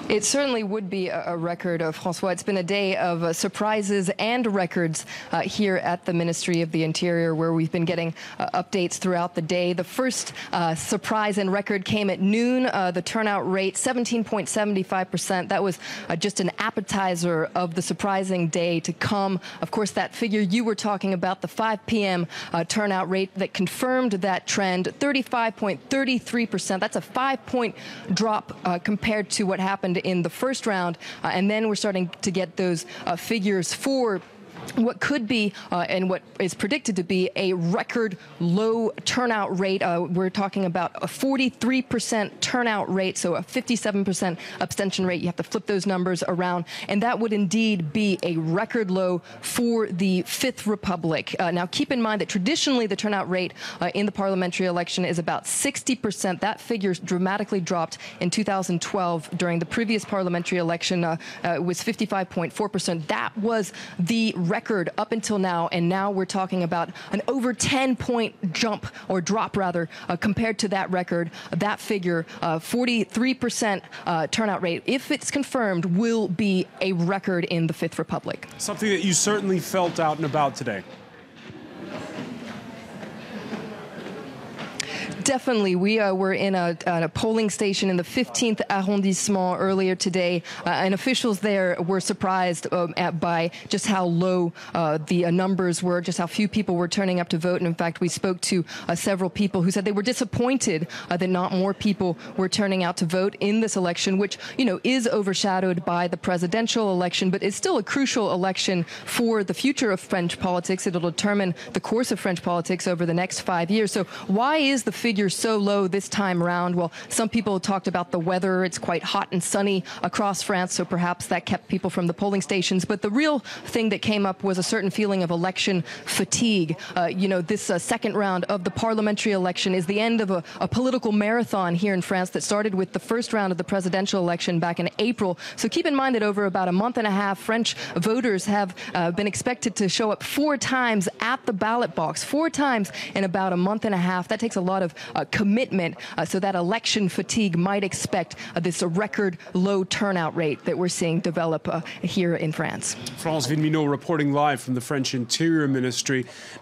It certainly would be a record, Francois. It's been a day of surprises and records here at the Ministry of the Interior, where we've been getting updates throughout the day. The first surprise and record came at noon. The turnout rate, 17.75%. That was just an appetizer of the surprising day to come. Of course, that figure you were talking about, the 5 p.m. Turnout rate that confirmed that trend, 35.33%. That's a 5-point drop compared to what happened in the first round, and then we're starting to get those figures for what could be and what is predicted to be a record low turnout rate. We're talking about a 43% turnout rate, so a 57% abstention rate. You have to flip those numbers around, and that would indeed be a record low for the Fifth Republic. Now, keep in mind that traditionally the turnout rate in the parliamentary election is about 60%. That figure dramatically dropped in 2012 during the previous parliamentary election. It was 55.4%. That was the record up until now, and now we're talking about an over 10-point jump, or drop rather, compared to that record. That figure, 43% turnout rate, if it's confirmed, will be a record in the Fifth Republic. Something that you certainly felt out and about today. Definitely. We were in a polling station in the 15th arrondissement earlier today, and officials there were surprised by just how low the numbers were, just how few people were turning up to vote. And in fact, we spoke to several people who said they were disappointed that not more people were turning out to vote in this election, which, you know, is overshadowed by the presidential election, but is still a crucial election for the future of French politics. It'll determine the course of French politics over the next 5 years. So why is the figure so low this time around? Well, some people talked about the weather. It's quite hot and sunny across France, so perhaps that kept people from the polling stations. But the real thing that came up was a certain feeling of election fatigue. This second round of the parliamentary election is the end of a political marathon here in France that started with the first round of the presidential election back in April. So keep in mind that over about a month and a half, French voters have been expected to show up 4 times at the ballot box, 4 times in about a month and a half. That takes a lot of commitment, so that election fatigue might expect this record low turnout rate that we're seeing develop here in France. France Vinmino reporting live from the French Interior Ministry.